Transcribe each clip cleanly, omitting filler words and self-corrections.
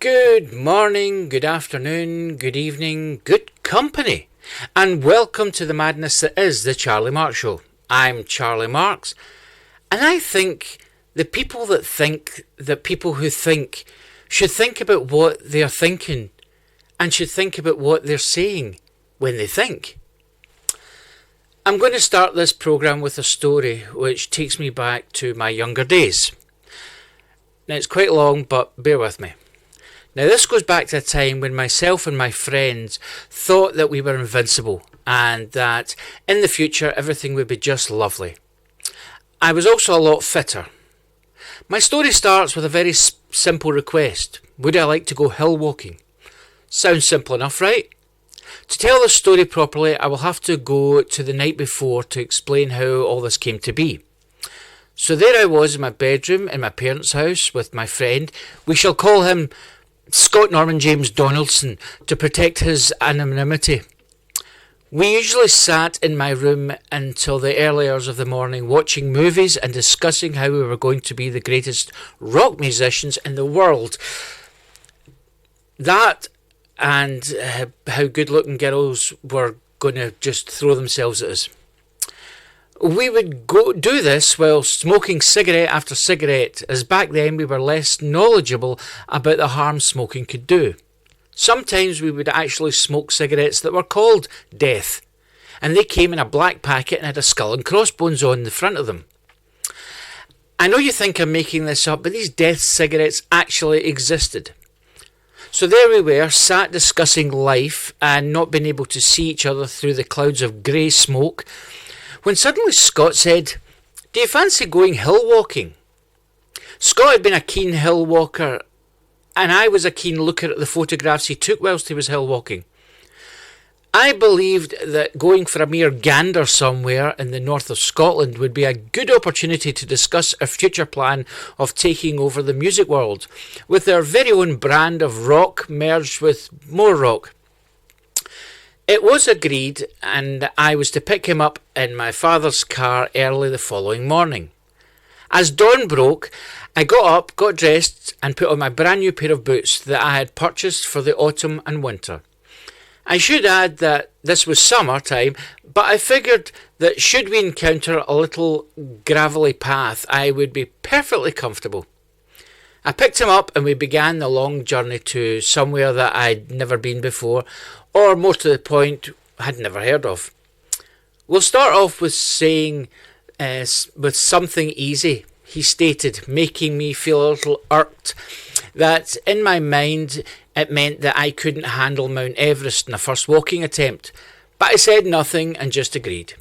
Good morning, good afternoon, good evening, good company, and welcome to the madness that is the Charlie Marx Show. I'm Charlie Marx, and I think the people that think that people who think should think about what they're thinking and should think about what they're saying when they think. I'm going to start this programme with a story which takes me back to my younger days. Now it's quite long, but bear with me. Now this goes back to a time when myself and my friends thought that we were invincible and that in the future everything would be just lovely. I was also a lot fitter. My story starts with a very simple request. Would I like to go hill walking? Sounds simple enough, right? To tell this story properly, I will have to go to the night before to explain how all this came to be. So there I was in my bedroom in my parents' house with my friend. We shall call him Scott Norman James Donaldson to protect his anonymity. We usually sat in my room until the early hours of the morning watching movies and discussing how we were going to be the greatest rock musicians in the world. That and how good looking girls were going to just throw themselves at us. We would go do this while smoking cigarette after cigarette, as back then we were less knowledgeable about the harm smoking could do. Sometimes we would actually smoke cigarettes that were called Death, and they came in a black packet and had a skull and crossbones on the front of them. I know you think I'm making this up, but these Death cigarettes actually existed. So there we were, sat discussing life and not being able to see each other through the clouds of grey smoke, when suddenly Scott said, "Do you fancy going hill walking?" Scott had been a keen hill walker, and I was a keen looker at the photographs he took whilst he was hill walking. I believed that going for a mere gander somewhere in the north of Scotland would be a good opportunity to discuss our future plan of taking over the music world, with our very own brand of rock merged with more rock. It was agreed, and I was to pick him up in my father's car early the following morning. As dawn broke, I got up, got dressed, and put on my brand new pair of boots that I had purchased for the autumn and winter. I should add that this was summer time, but I figured that should we encounter a little gravelly path, I would be perfectly comfortable. I picked him up and we began the long journey to somewhere that I'd never been before, or more to the point, had never heard of. We'll start off with saying, with something easy, he stated, making me feel a little irked, that in my mind it meant that I couldn't handle Mount Everest in a first walking attempt, but I said nothing and just agreed.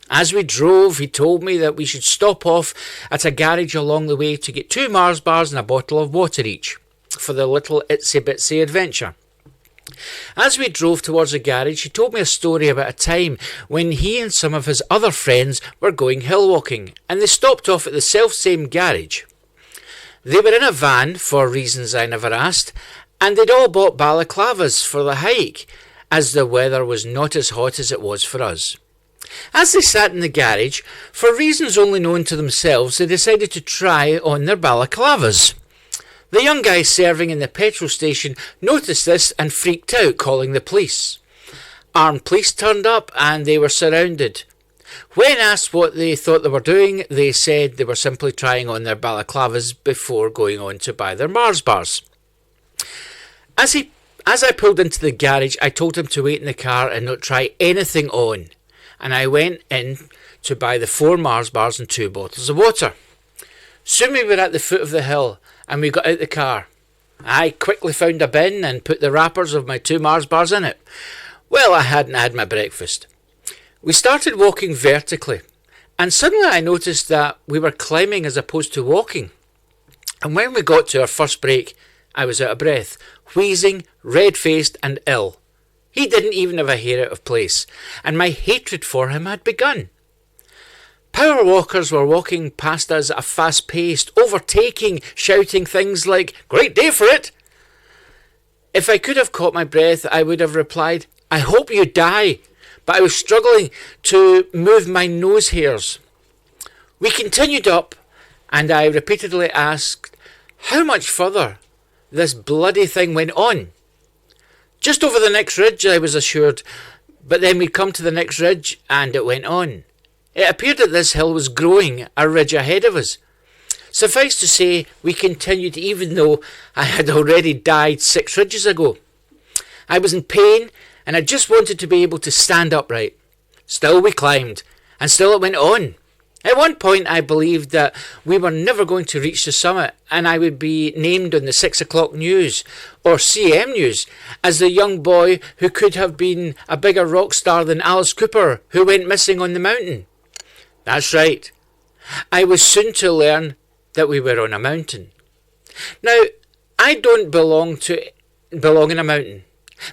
As we drove, he told me that we should stop off at a garage along the way to get 2 Mars bars and a bottle of water each, for the little itsy-bitsy adventure. As we drove towards the garage, he told me a story about a time when he and some of his other friends were going hill walking, and they stopped off at the self-same garage. They were in a van, for reasons I never asked, and they'd all bought balaclavas for the hike, as the weather was not as hot as it was for us. As they sat in the garage, for reasons only known to themselves, they decided to try on their balaclavas. The young guy serving in the petrol station noticed this and freaked out, calling the police. Armed police turned up and they were surrounded. When asked what they thought they were doing, they said they were simply trying on their balaclavas before going on to buy their Mars bars. As I pulled into the garage, I told him to wait in the car and not try anything on, and I went in to buy the 4 Mars bars and 2 bottles of water. Soon we were at the foot of the hill and we got out the car. I quickly found a bin and put the wrappers of my 2 Mars bars in it. Well, I hadn't had my breakfast. We started walking vertically, and suddenly I noticed that we were climbing as opposed to walking. And when we got to our first break, I was out of breath, wheezing, red-faced and ill. He didn't even have a hair out of place, and my hatred for him had begun. Power walkers were walking past us at a fast pace, overtaking, shouting things like, "Great day for it!" If I could have caught my breath, I would have replied, "I hope you die," but I was struggling to move my nose hairs. We continued up, and I repeatedly asked, "How much further?" this bloody thing went on. Just over the next ridge, I was assured, but then we'd come to the next ridge and it went on. It appeared that this hill was growing a ridge ahead of us. Suffice to say, we continued even though I had already died 6 ridges ago. I was in pain and I just wanted to be able to stand upright. Still we climbed, and still it went on. At one point I believed that we were never going to reach the summit and I would be named on the 6 o'clock news or CM News as the young boy who could have been a bigger rock star than Alice Cooper who went missing on the mountain. That's right. I was soon to learn that we were on a mountain. Now, I don't belong in a mountain.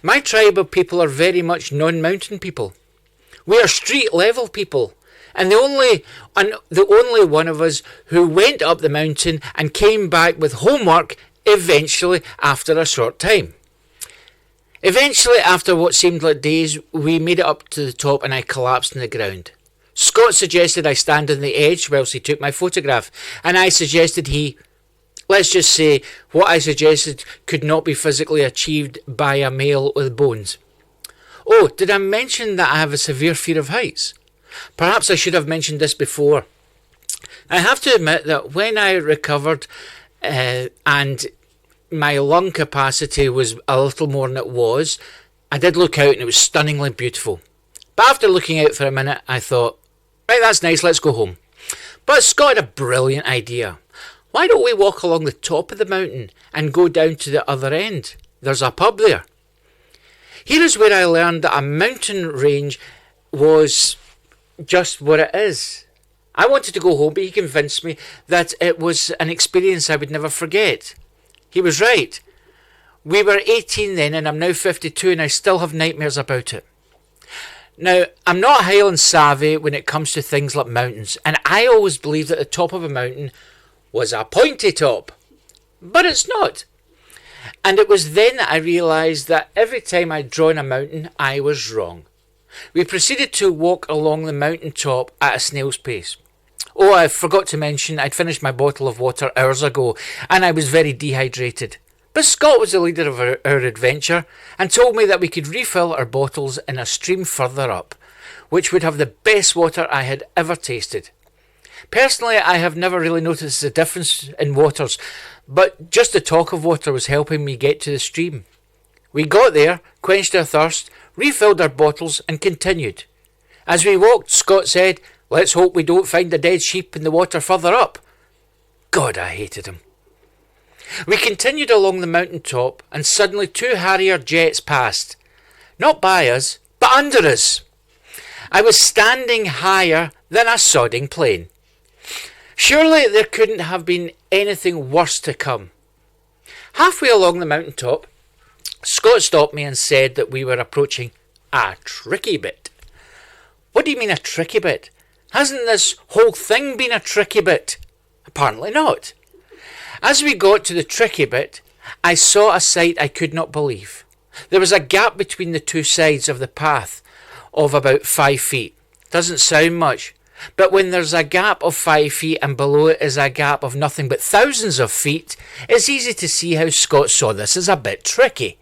My tribe of people are very much non-mountain people. We are street level people. And the only one of us who went up the mountain and came back with homework eventually after a short time. Eventually, after what seemed like days, we made it up to the top and I collapsed on the ground. Scott suggested I stand on the edge whilst he took my photograph, and I suggested let's just say, what I suggested could not be physically achieved by a male with bones. Oh, did I mention that I have a severe fear of heights? Perhaps I should have mentioned this before. I have to admit that when I recovered and my lung capacity was a little more than it was, I did look out and it was stunningly beautiful. But after looking out for a minute, I thought, right, that's nice, let's go home. But Scott had a brilliant idea. Why don't we walk along the top of the mountain and go down to the other end? There's a pub there. Here is where I learned that a mountain range was just what it is. I wanted to go home, but he convinced me that it was an experience I would never forget. He was right. We were 18 then, and I'm now 52, and I still have nightmares about it. Now, I'm not Highland savvy when it comes to things like mountains, and I always believed that the top of a mountain was a pointy top. But it's not. And it was then that I realised that every time I'd drawn a mountain, I was wrong. We proceeded to walk along the mountain top at a snail's pace. Oh, I forgot to mention I'd finished my bottle of water hours ago and I was very dehydrated. But Scott was the leader of our adventure and told me that we could refill our bottles in a stream further up, which would have the best water I had ever tasted. Personally, I have never really noticed the difference in waters, but just the talk of water was helping me get to the stream. We got there, quenched our thirst, refilled our bottles and continued. As we walked, Scott said, "Let's hope we don't find a dead sheep in the water further up." God, I hated him. We continued along the mountain top and suddenly 2 Harrier jets passed. Not by us, but under us. I was standing higher than a sodding plane. Surely there couldn't have been anything worse to come. Halfway along the mountain top, Scott stopped me and said that we were approaching a tricky bit. What do you mean a tricky bit? Hasn't this whole thing been a tricky bit? Apparently not. As we got to the tricky bit, I saw a sight I could not believe. There was a gap between the 2 sides of the path of about 5 feet. Doesn't sound much, but when there's a gap of 5 feet and below it is a gap of nothing but thousands of feet, it's easy to see how Scott saw this as a bit tricky.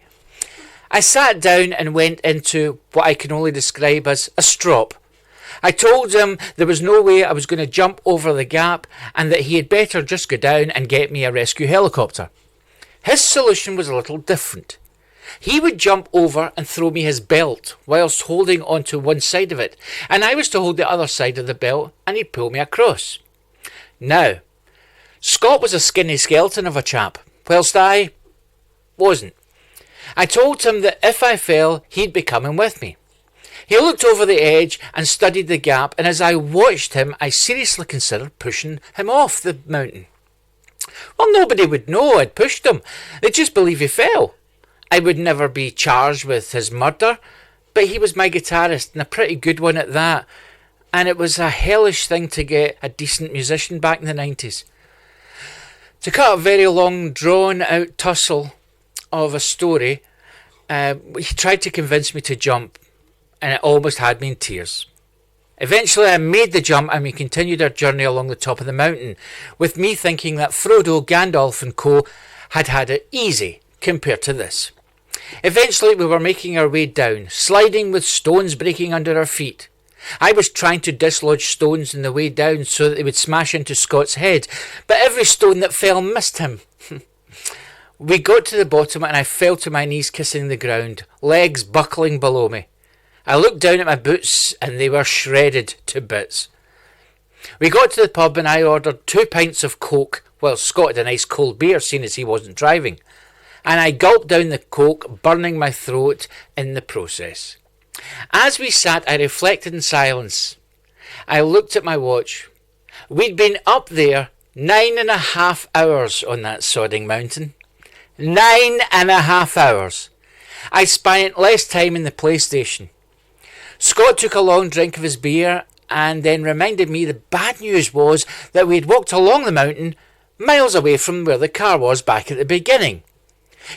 I sat down and went into what I can only describe as a strop. I told him there was no way I was going to jump over the gap and that he had better just go down and get me a rescue helicopter. His solution was a little different. He would jump over and throw me his belt whilst holding onto one side of it, and I was to hold the other side of the belt and he'd pull me across. Now, Scott was a skinny skeleton of a chap, whilst I wasn't. I told him that if I fell, he'd be coming with me. He looked over the edge and studied the gap, and as I watched him, I seriously considered pushing him off the mountain. Well, nobody would know I'd pushed him. They'd just believe he fell. I would never be charged with his murder, but he was my guitarist, and a pretty good one at that, and it was a hellish thing to get a decent musician back in the 90s. To cut a very long, drawn-out tussle of a story, he tried to convince me to jump, and it almost had me in tears. Eventually I made the jump and we continued our journey along the top of the mountain, with me thinking that Frodo, Gandalf and co. had it easy compared to this. Eventually we were making our way down, sliding with stones breaking under our feet. I was trying to dislodge stones on the way down so that they would smash into Scott's head, but every stone that fell missed him. We got to the bottom and I fell to my knees kissing the ground, legs buckling below me. I looked down at my boots and they were shredded to bits. We got to the pub and I ordered 2 pints of Coke, while Scott had a nice cold beer, seeing as he wasn't driving. And I gulped down the Coke, burning my throat in the process. As we sat, I reflected in silence. I looked at my watch. We'd been up there 9.5 hours on that sodding mountain. 9.5 hours. I spent less time in the PlayStation. Scott took a long drink of his beer and then reminded me the bad news was that we had walked along the mountain miles away from where the car was back at the beginning.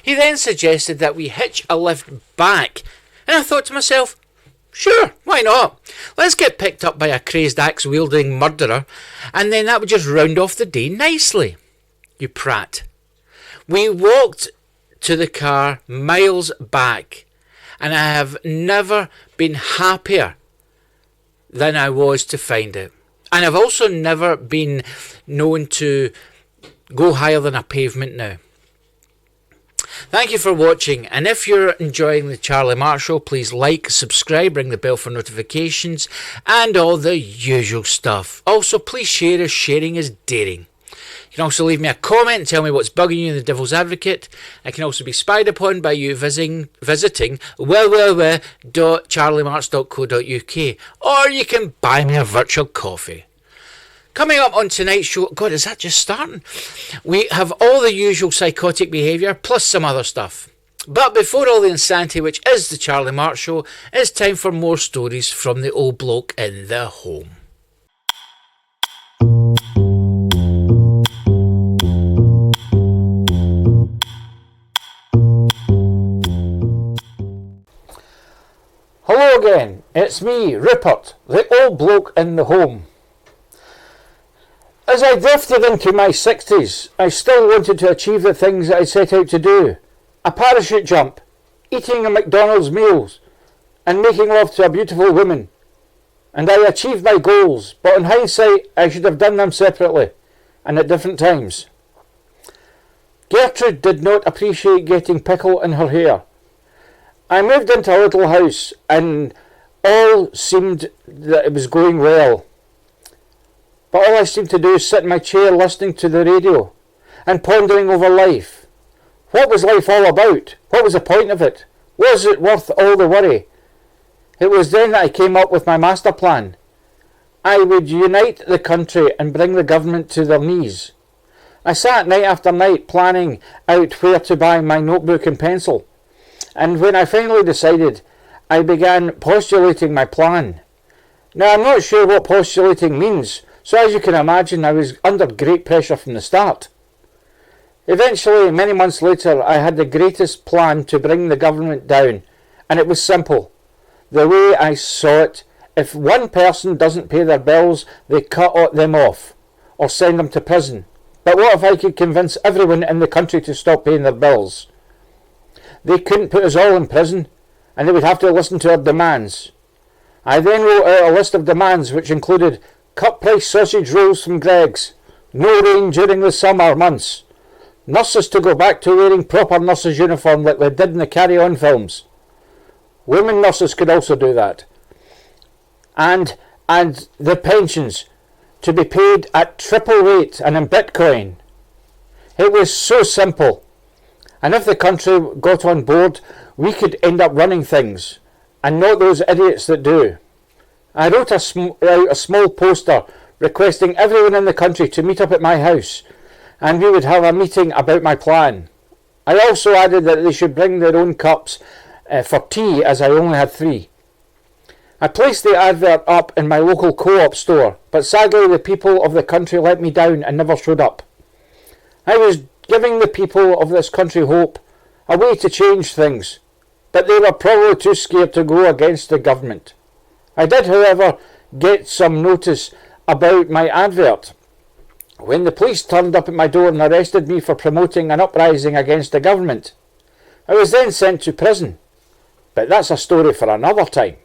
He then suggested that we hitch a lift back, and I thought to myself, sure, why not? Let's get picked up by a crazed axe-wielding murderer, and then that would just round off the day nicely. You prat. We walked to the car miles back, and I have never been happier than I was to find it. And I've also never been known to go higher than a pavement now. Thank you for watching, and if you're enjoying the Charlie Marx Show, please like, subscribe, ring the bell for notifications, and all the usual stuff. Also, please share, as sharing is daring. You can also leave me a comment and tell me what's bugging you in the Devil's Advocate. I can also be spied upon by you visiting www.charliemarx.co.uk, or you can buy me a virtual coffee. Coming up on tonight's show, God, is that just starting? We have all the usual psychotic behaviour, plus some other stuff. But before all the insanity, which is the Charlie Marx Show, it's time for more stories from the old bloke in the home. Hello again, it's me, Rupert, the old bloke in the home. As I drifted into my 60s, I still wanted to achieve the things that I set out to do. A parachute jump, eating a McDonald's meals, and making love to a beautiful woman. And I achieved my goals, but in hindsight, I should have done them separately, and at different times. Gertrude did not appreciate getting pickle in her hair. I moved into a little house, and all seemed that it was going well. But all I seemed to do is sit in my chair listening to the radio and pondering over life. What was life all about? What was the point of it? Was it worth all the worry? It was then that I came up with my master plan. I would unite the country and bring the government to their knees. I sat night after night planning out where to buy my notebook and pencil. And when I finally decided, I began postulating my plan. Now, I'm not sure what postulating means, so as you can imagine, I was under great pressure from the start. Eventually, many months later, I had the greatest plan to bring the government down, and it was simple. The way I saw it, if one person doesn't pay their bills, they cut them off, or send them to prison. But what if I could convince everyone in the country to stop paying their bills? They couldn't put us all in prison, and they would have to listen to our demands. I then wrote out a list of demands which included cut-price sausage rolls from Greggs, no rain during the summer months, nurses to go back to wearing proper nurses' uniform like they did in the Carry On films. Women nurses could also do that. And the pensions to be paid at triple rate and in Bitcoin. It was so simple. And if the country got on board, we could end up running things, and not those idiots that do. I wrote out a small poster requesting everyone in the country to meet up at my house, and we would have a meeting about my plan. I also added that they should bring their own cups for tea, as I only had 3. I placed the advert up in my local co-op store, but sadly the people of the country let me down and never showed up. I was giving the people of this country hope, a way to change things, but they were probably too scared to go against the government. I did, however, get some notice about my advert. when the police turned up at my door and arrested me for promoting an uprising against the government. I was then sent to prison. But that's a story for another time.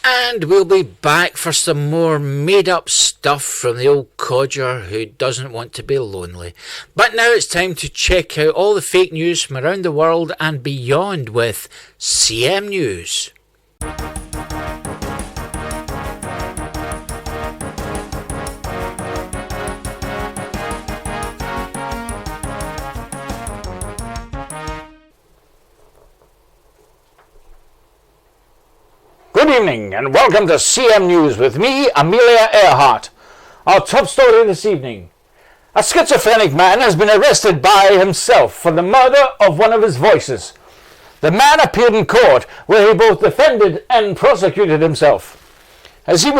And we'll be back for some more made-up stuff from the old codger who doesn't want to be lonely. But now it's time to check out all the fake news from around the world and beyond with CM News. Good evening and welcome to CM News with me, Amelia Earhart. Our top story this evening. A schizophrenic man has been arrested by himself for the murder of one of his voices. The man appeared in court where he both defended and prosecuted himself. As he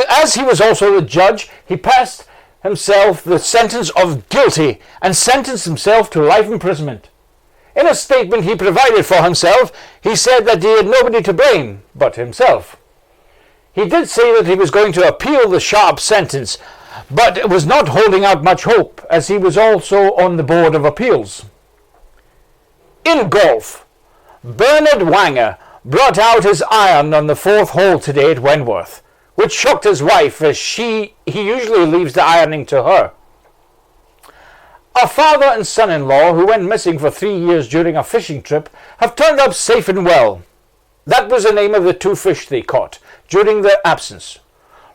was also the judge, he passed himself the sentence of guilty and sentenced himself to life imprisonment. In a statement he provided for himself, he said that he had nobody to blame but himself. He did say that he was going to appeal the sharp sentence, but was not holding out much hope, as he was also on the Board of Appeals. In golf, Bernard Wanger brought out his iron on the 4th hole today at Wentworth, which shocked his wife, as he usually leaves the ironing to her. A father and son-in-law who went missing for 3 years during a fishing trip have turned up safe and well. That was the name of the 2 fish they caught during their absence.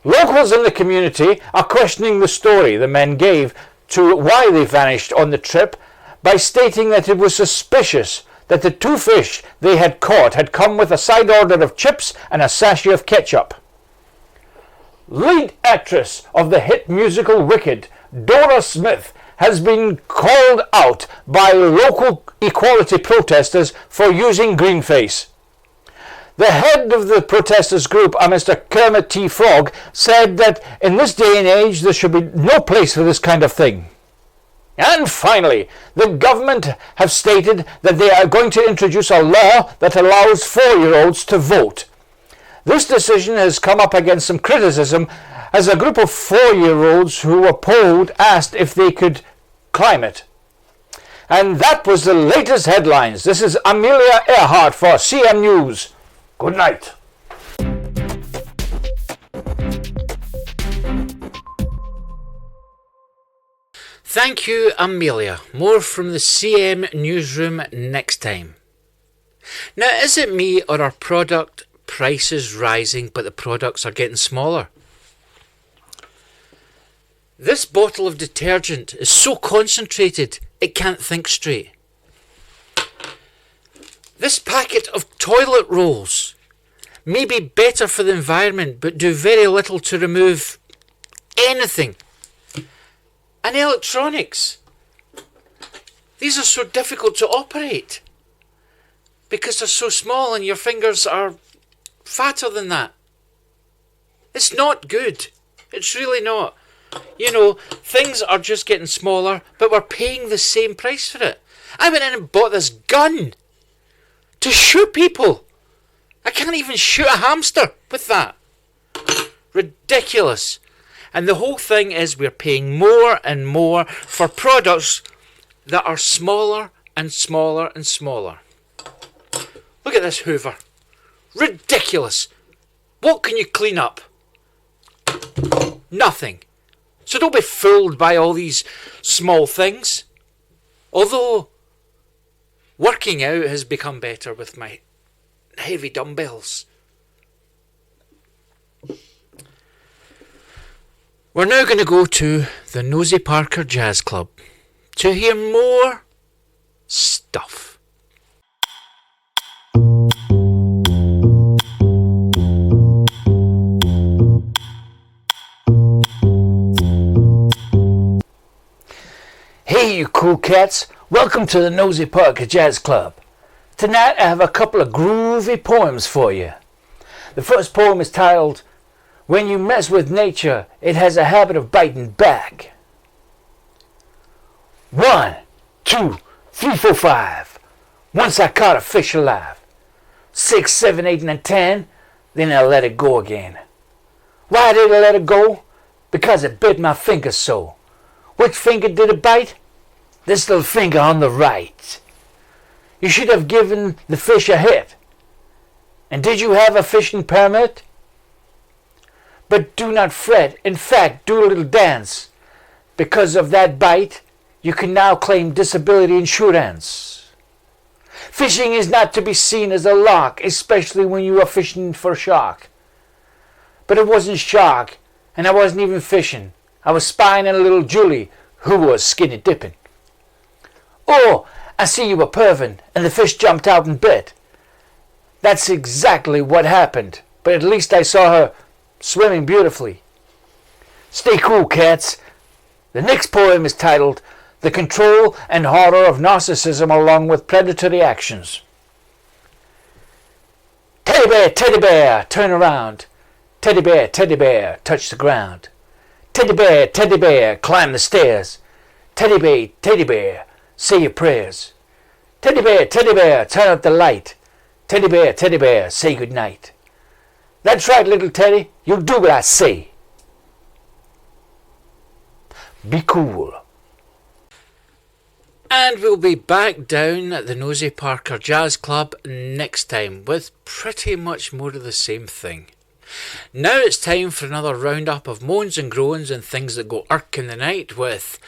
Locals in the community are questioning the story the men gave to why they vanished on the trip by stating that it was suspicious that the 2 fish they had caught had come with a side order of chips and a sachet of ketchup. Lead actress of the hit musical Wicked, Dora Smith, has been called out by local equality protesters for using greenface. The head of the protesters group, a Mr. Kermit T. Frog, said that in this day and age there should be no place for this kind of thing. And finally, the government have stated that they are going to introduce a law that allows 4-year-olds to vote. This decision has come up against some criticism, as a group of 4-year-olds who were polled asked if they could climb it. And that was the latest headlines. This is Amelia Earhart for CM News. Good night. Thank you, Amelia. More from the CM Newsroom next time. Now, is it me or are product prices rising but the products are getting smaller? This bottle of detergent is so concentrated it can't think straight. This packet of toilet rolls may be better for the environment but do very little to remove anything. And electronics. These are so difficult to operate because they're so small and your fingers are fatter than that. It's not good. It's really not. You know, things are just getting smaller, but we're paying the same price for it. I went in and bought this gun to shoot people. I can't even shoot a hamster with that. Ridiculous. And the whole thing is we're paying more and more for products that are smaller and smaller and smaller. Look at this Hoover. Ridiculous. What can you clean up? Nothing. So don't be fooled by all these small things. Although working out has become better with my heavy dumbbells. We're now going to go to the Nosy Parker Jazz Club to hear more stuff. Hey you cool cats, welcome to the Nosy Parker Jazz Club. Tonight I have a couple of groovy poems for you. The first poem is titled, When You Mess With Nature, It Has a Habit of Biting Back. 1, 2, 3, 4, 5. Once I caught a fish alive. 6, 7, 8, and 10. Then I let it go again. Why did I let it go? Because it bit my finger so. Which finger did it bite? This little finger on the right. You should have given the fish a hit. And did you have a fishing permit? But do not fret. In fact, do a little dance. Because of that bite, you can now claim disability insurance. Fishing is not to be seen as a lark, especially when you are fishing for shark. But it wasn't shark, and I wasn't even fishing. I was spying on a little Julie, who was skinny dipping. Oh, I see you were perving, and the fish jumped out and bit. That's exactly what happened, but at least I saw her swimming beautifully. Stay cool, cats. The next poem is titled The Control and Horror of Narcissism Along with Predatory Actions. Teddy bear, turn around. Teddy bear, touch the ground. Teddy bear, climb the stairs. Teddy bear, say your prayers. Teddy bear, turn out the light. Teddy bear, say goodnight. That's right, little Teddy, you'll do what I say. Be cool. And we'll be back down at the Nosy Parker Jazz Club next time with pretty much more of the same thing. Now it's time for another roundup of moans and groans and things that go irk in the night with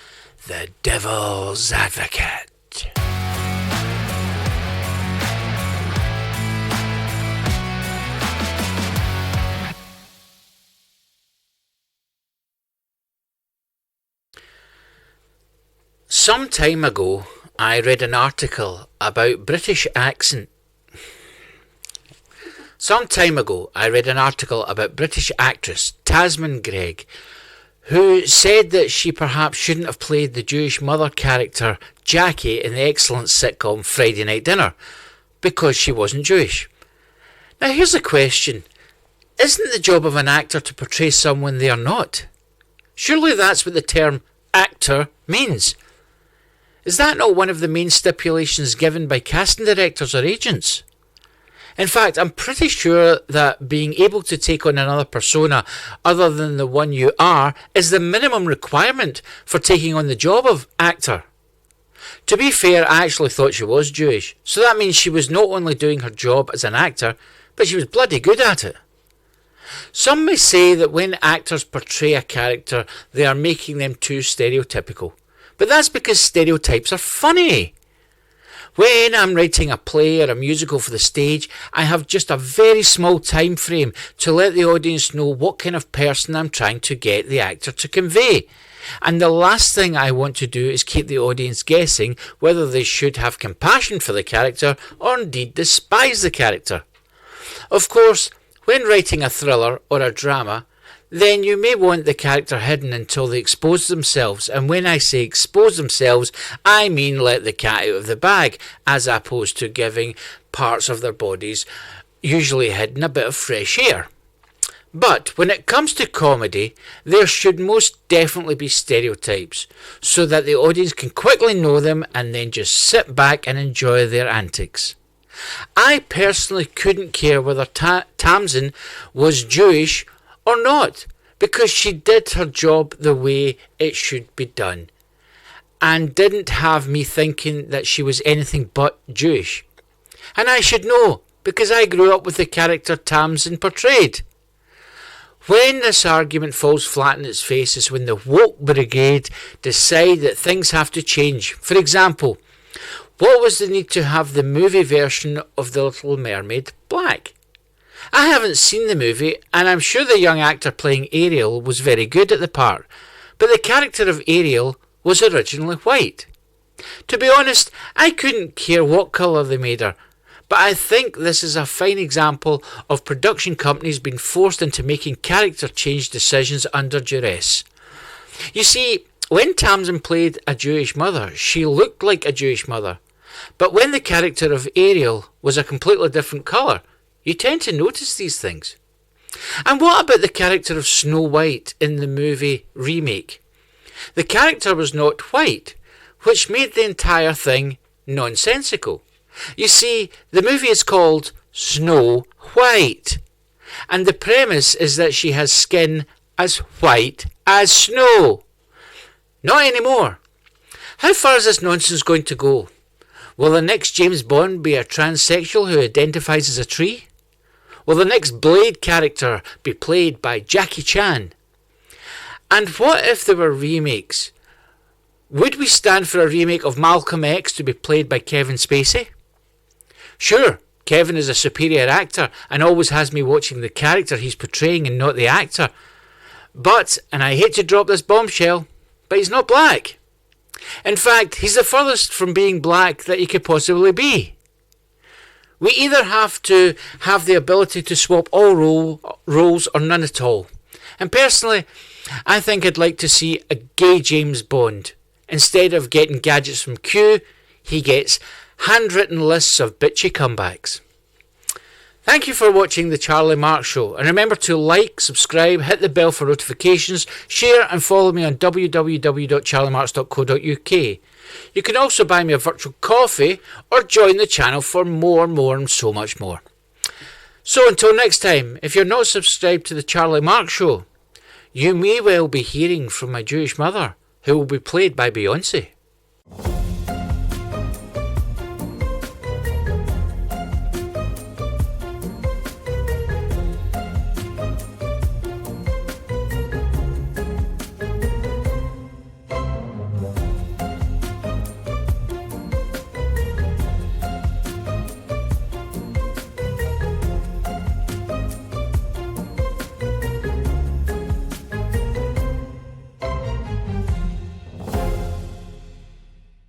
The Devil's Advocate. Some time ago, I read an article about British actress Tamsin Greig, who said that she perhaps shouldn't have played the Jewish mother character Jackie in the excellent sitcom Friday Night Dinner because she wasn't Jewish. Now here's the question. Isn't the job of an actor to portray someone they are not? Surely that's what the term actor means. Is that not one of the main stipulations given by casting directors or agents? In fact, I'm pretty sure that being able to take on another persona other than the one you are is the minimum requirement for taking on the job of actor. To be fair, I actually thought she was Jewish, so that means she was not only doing her job as an actor, but she was bloody good at it. Some may say that when actors portray a character, they are making them too stereotypical. But that's because stereotypes are funny. When I'm writing a play or a musical for the stage, I have just a very small time frame to let the audience know what kind of person I'm trying to get the actor to convey. And the last thing I want to do is keep the audience guessing whether they should have compassion for the character or indeed despise the character. Of course, when writing a thriller or a drama, then you may want the character hidden until they expose themselves, and when I say expose themselves, I mean let the cat out of the bag, as opposed to giving parts of their bodies, usually hidden, a bit of fresh air. But when it comes to comedy, there should most definitely be stereotypes, so that the audience can quickly know them and then just sit back and enjoy their antics. I personally couldn't care whether Tamsin was Jewish or not, because she did her job the way it should be done, and didn't have me thinking that she was anything but Jewish. And I should know, because I grew up with the character Tamsin portrayed. When this argument falls flat on its face is when the woke brigade decide that things have to change. For example, what was the need to have the movie version of The Little Mermaid black? I haven't seen the movie, and I'm sure the young actor playing Ariel was very good at the part, but the character of Ariel was originally white. To be honest, I couldn't care what colour they made her, but I think this is a fine example of production companies being forced into making character change decisions under duress. You see, when Tamsin played a Jewish mother, she looked like a Jewish mother, but when the character of Ariel was a completely different colour, you tend to notice these things. And what about the character of Snow White in the movie remake? The character was not white, which made the entire thing nonsensical. You see, the movie is called Snow White, and the premise is that she has skin as white as snow. Not anymore. How far is this nonsense going to go? Will the next James Bond be a transsexual who identifies as a tree? Will the next Blade character be played by Jackie Chan? And what if there were remakes? Would we stand for a remake of Malcolm X to be played by Kevin Spacey? Sure, Kevin is a superior actor and always has me watching the character he's portraying and not the actor. But, and I hate to drop this bombshell, but he's not black. In fact, he's the furthest from being black that he could possibly be. We either have to have the ability to swap all roles or none at all. And personally, I think I'd like to see a gay James Bond. Instead of getting gadgets from Q, he gets handwritten lists of bitchy comebacks. Thank you for watching The Charlie Marx Show, and remember to like, subscribe, hit the bell for notifications, share and follow me on www.charliemarx.co.uk. You can also buy me a virtual coffee or join the channel for more and so much more. So until next time, if you're not subscribed to The Charlie Marx Show, you may well be hearing from my Jewish mother, who will be played by Beyonce.